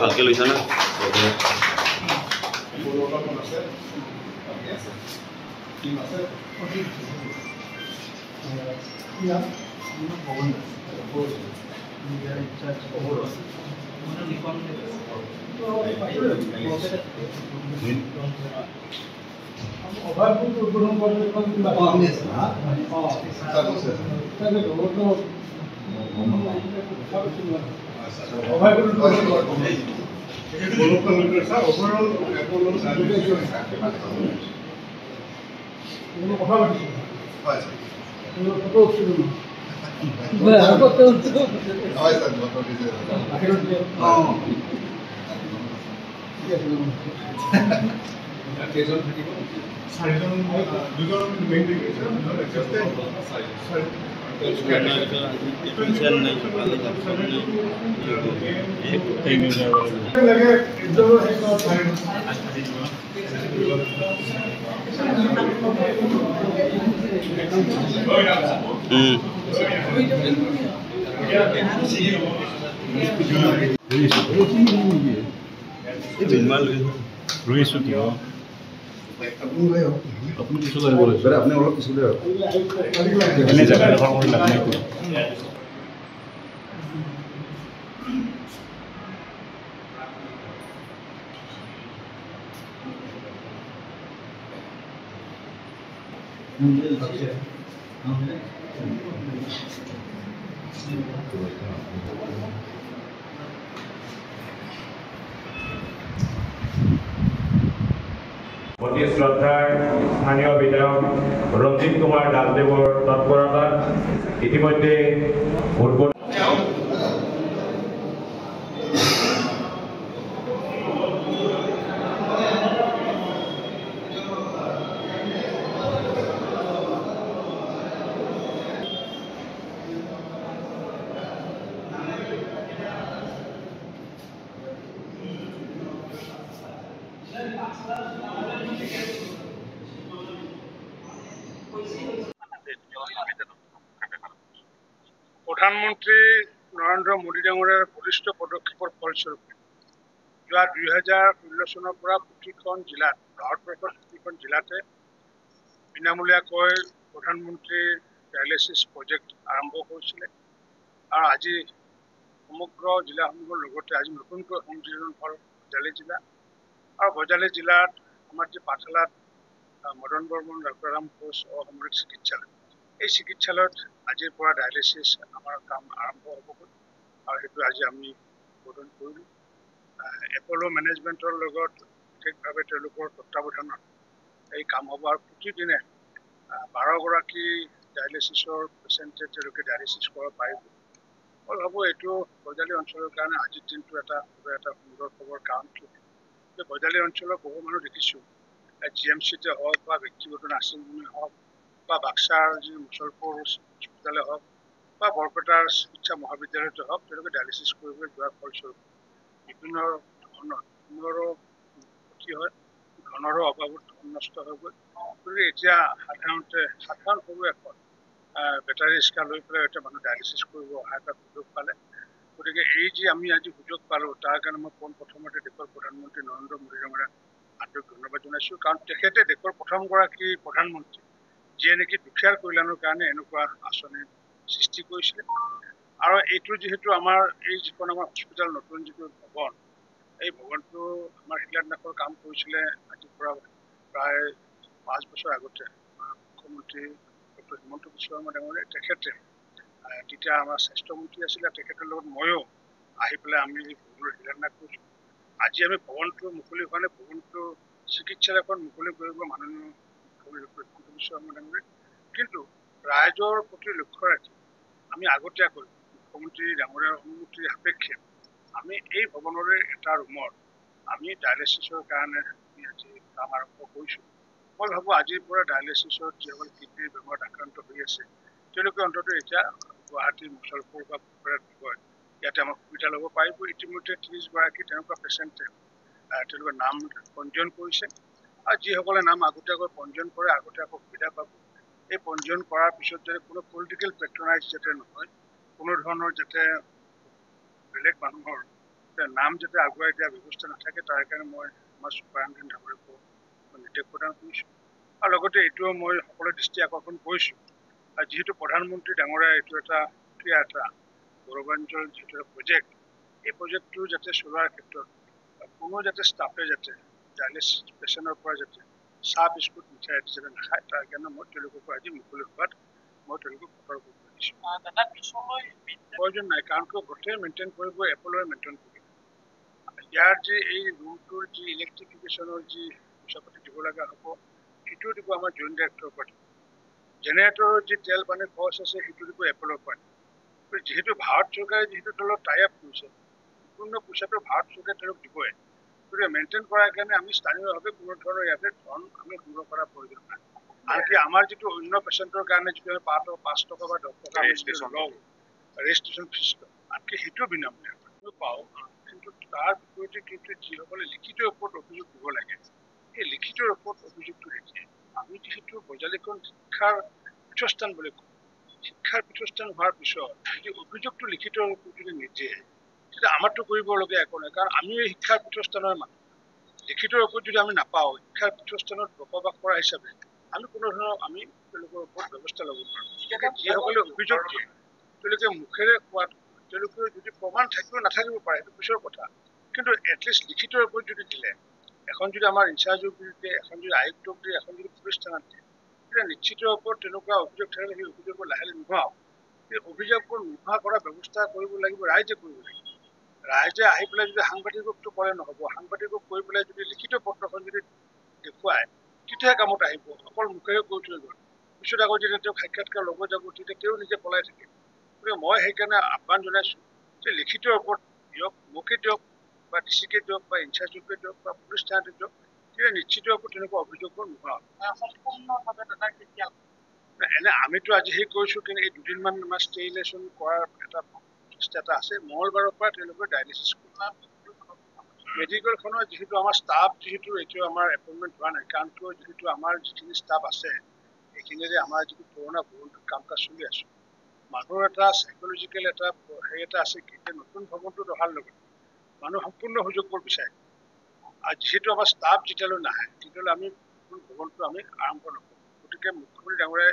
ভালকে লৈছা না আপনি কিছু বলেছেন আপনি অলপ কিছু এনে জায়গা দখল করে লাভ নাই অতি শ্রদ্ধার স্থানীয় বিধায়ক রঞ্জিত কুমার দাসদেৱৰ তৎপৰতা ইতিমধ্যে উদ্বোধন প্ৰধানমন্ত্ৰী নৰেন্দ্ৰ মোদী ডাঙৰীয়াৰ বলিষ্ঠ পদক্ষেপৰ ফলস্বৰূপে যোৱা 2016 চনৰ পৰা প্ৰতিখন জিলাত ভাৰতবৰ্ষৰ প্ৰতিখন জিলাতে বিনামূলীয়াকৈ প্ৰধানমন্ত্ৰী ডায়ালিচিছ প্ৰজেক্ট আৰম্ভ কৰিছিলে আৰু আজি সমগ্ৰ জিলাসমূহৰ লগতে আজি নতুনকৈ সংযোজন হ'ল বজালী জিলা আৰু বজালী জিলাত আমাৰ যি পাঠশালাত মদন বৰ্মন ৰঘুৰাম ঘোষ অসামৰিক চিকিৎসালয় এই চিকিৎসালয়ত আজিৰ পৰা ডায়ালিচিছ আমাৰ কাম আৰম্ভ হ'বগৈ আৰু সেইটো আজি আমি উদ্বোধন কৰিলোঁ এপ'ল' মেনেজমেণ্টৰ লগত বিশেষভাৱে তেওঁলোকৰ তত্বাৱধানত এই কাম হ'ব আৰু প্ৰতিদিনে 12গৰাকী ডায়ালিচিছৰ পেচেণ্টে তেওঁলোকে ডায়ালিচিছ কৰিব পাৰিব মই ভাবোঁ এইটো বজালী অঞ্চলৰ কাৰণে আজিৰ দিনটো এটা সুন্দৰ খবৰ কাৰণ যে বজালী অঞ্চলৰ বহু মানুহ দেখিছোঁ GMCতে হওক বা ব্যক্তিগত নাৰ্ছিং হোমে হওক বা বাক্সাৰ যি মুছলপুৰ হস্পিটালে হওক বা বৰপেটাৰ চিকিৎসা মহাবিদ্যালয়তে হওক তেওঁলোকে ডায়ালিচিছ কৰিবলৈ যোৱাৰ ফলস্বৰূপে বিভিন্ন ধৰণৰো ক্ষতি হয় ধনৰো অভাৱত ধন নষ্ট হৈ গ'ল গতিকে এতিয়া সাধাৰণ সৰু এখন বেটাৰী ৰিক্সা লৈ পেলাই এতিয়া মানুহ ডায়ালিচিছ কৰিব অহা এটা সুযোগ পালে গতিকে এই যি আমি আজি সুযোগ পালোঁ তাৰ কাৰণে মই প্ৰথমতে দেশৰ প্ৰধানমন্ত্ৰী নৰেন্দ্ৰ মোদী ডাঙৰীয়াক আন্তৰিক ধন্যবাদ জনাইছোঁ কাৰণ তেখেতে দেশৰ প্ৰথমগৰাকী প্ৰধানমন্ত্ৰী যিয়ে নেকি দুখীয়াৰ কল্যাণৰ কাৰণে এনেকুৱা আঁচনি সৃষ্টি কৰিছিলে আৰু এইটো যিহেতু আমাৰ এই যিখন আমাৰ হস্পিটেল নতুন যিটো ভৱন এই ভৱনটো আমাৰ শিলান্যাসৰ কাম কৰিছিলে আজিৰ পৰা প্ৰায় 5 বছৰ আগতে মুখ্যমন্ত্ৰী ডক্টৰ হিমন্ত বিশ্ব শৰ্মা ডাঙৰীয়াই তেখেতে তেতিয়া আমাৰ স্বাস্থ্যমন্ত্ৰী আছিলে তেখেতৰ লগত ময়ো আহি পেলাই আমি এই ভৱনৰ শিলান্যাস কৰিছোঁ আজি আমি ভৱনটো মুকলি হোৱা নাই ভৱনটো চিকিৎসালয়খন মুকলি কৰিব মাননীয় মুখ্যমন্ত্ৰী ডক্টৰ হিমন্ত বিশ্ব শৰ্মা ডাঙৰীয়াই কিন্তু ৰাইজৰ প্ৰতি লক্ষ্য ৰাখি আমি আগতীয়াকৈ মুখ্যমন্ত্ৰী ডাঙৰীয়াৰ অনুমতিৰ সাপেক্ষে আমি এই ভৱনৰে এটা ৰুমত আমি ডায়ালিচিছৰ কাৰণে আমি আজি কাম আৰম্ভ কৰিছোঁ মই ভাবোঁ আজিৰ পৰা ডায়ালিচিছৰ যিসকল কিডনীৰ বেমাৰত আক্ৰান্ত হৈ আছে তেওঁলোকে অন্ততঃ এতিয়া গুৱাহাটী মুছলপুৰ বা বৰপেটাত গৈ ইয়াতে আমাক সুবিধা ল'ব পাৰিব ইতিমধ্যে 30গৰাকী তেনেকুৱা পেচেণ্টে তেওঁলোকৰ নাম পঞ্জীয়ন কৰিছে আৰু যিসকলে নাম আগতীয়াকৈ পঞ্জীয়ন কৰে আগতীয়াকৈ সুবিধা পাব এই পঞ্জীয়ন কৰাৰ পিছত যাতে কোনো পলিটিকেল পেট্ৰনাইজ যাতে নহয় কোনো ধৰণৰ যাতে বেলেগ মানুহৰ নাম যাতে আগুৱাই দিয়াৰ ব্যৱস্থা নাথাকে তাৰ কাৰণে মই আমাৰ চুপাৰিনটেণ্ডেণ্ট ডাঙৰীয়াকো নিৰ্দেশ প্ৰদান কৰিছোঁ আৰু লগতে এইটোও মই সকলো দৃষ্টি আকৰ্ষণ কৰিছোঁ আৰু যিহেতু প্ৰধানমন্ত্ৰী ডাঙৰীয়া এইটো এটা গৌৰৱাঞ্চল যিটো এটা প্ৰজেক্ট এই প্ৰজেক্টটো যাতে চলোৱাৰ ক্ষেত্ৰত কোনো যাতে ষ্টাফে যাতে ডায়ালিচিছ পেচেণ্টৰ পৰা যাতে চাহ বিস্কুট মিঠাই যাতে নাখায় তাৰ কাৰণে মই তেওঁলোকৰ পৰা আজি মুকলি সভাত মই তেওঁলোকক সতৰ্ক কৰি দিছোঁ প্ৰয়োজন নাই কাৰণ গোটেই মেইনটেইন কৰিব এপলয়ে মেইনটেইন কৰিব ইয়াৰ যে এই ৰুমটোৰ যি ইলেক্ট্ৰিফিকেশ্যনৰ যি পইচা পাতি দিব লগা হ'ব সেইটোও দিব আমাৰ জইণ্ট ডাইৰেক্টৰৰ পৰা জেনেৰেটৰৰ যি তেল পানী খৰচ আছে সেইটো দিব এপলৰ পৰা যিহেতু ভাৰত চৰকাৰে যিহেতু তেওঁলোক টাই আপ কৰিছে সম্পূৰ্ণ পইচাটো ভাৰত চৰকাৰে তেওঁলোক দিবই গতিকে মেইনটেইন কৰাৰ কাৰণে আমি স্থানীয়ভাৱে কোনো ধৰণৰ ইয়াতে ধন আমি সংগ্ৰহ কৰাৰ প্ৰয়োজন নাই আনকি আমাৰ যিটো অন্য পেচেণ্টৰ কাৰণে যিটো আমি 5 টকা বা 10 টকা লওঁ ৰেজিষ্ট্ৰেশ্যন ফিজ আনকি সেইটোও বিনামূলীয়া পাওঁ কিন্তু তাৰ বিপৰীতে কিন্তু যিসকলে লিখিত ওপৰত অভিযোগ দিব লাগে সেই লিখিতৰ ওপৰত অভিযোগটো নিদিয়ে আমি যিহেতু বজালীখন শিক্ষাৰ পীঠস্থান বুলি কওঁ শিক্ষাৰ পীঠস্থান হোৱাৰ পিছত যদি অভিযোগটো লিখিত ৰূপত যদি নিদিয়ে তেতিয়া আমাৰতো কৰিবলগীয়া একো নাই কাৰণ আমি এই শিক্ষাৰ পীঠস্থানৰ মানুহ লিখিত ৰূপত যদি আমি নাপাওঁ শিক্ষাৰ পীঠস্থানত বসবাস কৰা হিচাপে আমি কোনো ধৰণৰ আমি তেওঁলোকৰ ওপৰত ব্যৱস্থা ল'ব নোৱাৰোঁ যিসকলে অভিযোগ দিয়ে তেওঁলোকে মুখেৰে কোৱাত তেওঁলোকে যদি প্ৰমাণ থাকিব নাথাকিব পাৰে সেইটো পিছৰ কথা কিন্তু এটলিষ্ট লিখিত ৰূপত যদি দিলে এখন যদি আমাৰ ইনচাৰ্জৰ বিৰুদ্ধে এখন যদি আয়ুক্তক দিয়ে এখন যদি পুলিচ থানাত দিয়ে তেতিয়া নিশ্চিত ওপৰত তেনেকুৱা অভিযোগ থাকিলে সেই অভিযোগবোৰ লাহে লাহে নোহোৱাও সেই অভিযোগবোৰ নোহোৱা কৰাৰ ব্যৱস্থা কৰিব লাগিব ৰাইজে কৰিব লাগিব ৰাইজে আহি পেলাই যদি সাংবাদিককটো কৰে নহ'ব সাংবাদিকক কৰি পেলাই যদি লিখিত পত্ৰখন যদি দেখুৱায় তেতিয়াহে কামত আহিব অকল মুখেৰে কৈ থৈ গ'ল পিছত আকৌ যেতিয়া তেওঁক সাক্ষাৎকাৰ ল'ব যাব তেতিয়া তেওঁ নিজে পলাই থাকে গতিকে মই সেইকাৰণে আহ্বান জনাইছোঁ যে লিখিতৰ ওপৰত দিয়ক মোকে দিয়ক বা ডিচিকে দিয়ক বা ইনচাৰ্জকে দিয়ক বা পুলিচ থানাতে দিয়ক তেতিয়া নিশ্চিত ওপৰত তেনেকুৱা অভিযোগবোৰ নোহোৱা সম্পূৰ্ণভাৱে দাদা কেতিয়া এনে আমিতো আজি সেই কৰিছোঁ কিন্তু এই দুদিনমান আমাৰ ষ্টেৰিলাইজেশ্যন কৰাৰ এটা চেষ্টা এটা আছে মঙলবাৰৰ পৰা তেওঁলোকৰ ডায়েলিচিছ মেডিকেলখনৰ যিহেতু আমাৰ ষ্টাফ যিহেতু এতিয়াও আমাৰ এপইণ্টমেণ্ট হোৱা নাই কাৰণ যিহেতু আমাৰ যিখিনি ষ্টাফ আছে সেইখিনিৰে আমাৰ যিটো পুৰণা ভৱনটোত কাম কাজ চলি আছোঁ মানুহৰ এটা চাইকলজিকেল এটা হেৰি এটা আছে কি যে নতুন ভৱনটোত অহাৰ লগত মানুহ সম্পূৰ্ণ সুযোগবোৰ বিচাৰে আৰু যিহেতু আমাৰ ষ্টাফ যেতিয়ালৈ নাহে তেতিয়ালৈ আমি ভৱনটো আমি আৰম্ভ নকৰোঁ গতিকে মুখ্যমন্ত্ৰী ডাঙৰীয়াই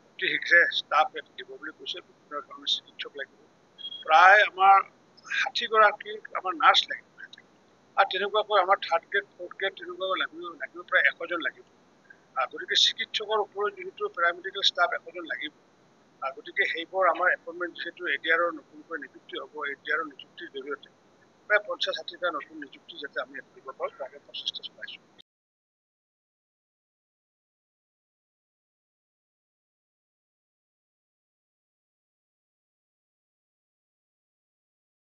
অতি শীঘ্ৰে ষ্টাফ দিব বুলি কৈছে বিভিন্ন ধৰণৰ চিকিৎসক লাগিব প্ৰায় আমাৰ 60গৰাকী আমাৰ নাৰ্ছ লাগিব আৰু তেনেকুৱাকৈ আমাৰ 3rd গ্ৰেড 4th গ্ৰেড তেনেকুৱাকৈ লাগিব প্ৰায় 100জন লাগিব গতিকে চিকিৎসকৰ ওপৰত যিহেতু পেৰামেডিকেল ষ্টাফ 100জন লাগিব গতিকে সেইবোৰ আমাৰ এপইণ্টমেণ্ট যিহেতু এডিআৰৰ নতুনকৈ নিযুক্তি হ'ব এডিআৰৰ নিযুক্তিৰ জৰিয়তে প্ৰায় 50-60টা নতুন নিযুক্তি যাতে আমি দিব পাৰোঁ তাকে প্ৰচেষ্টা চলাইছোঁ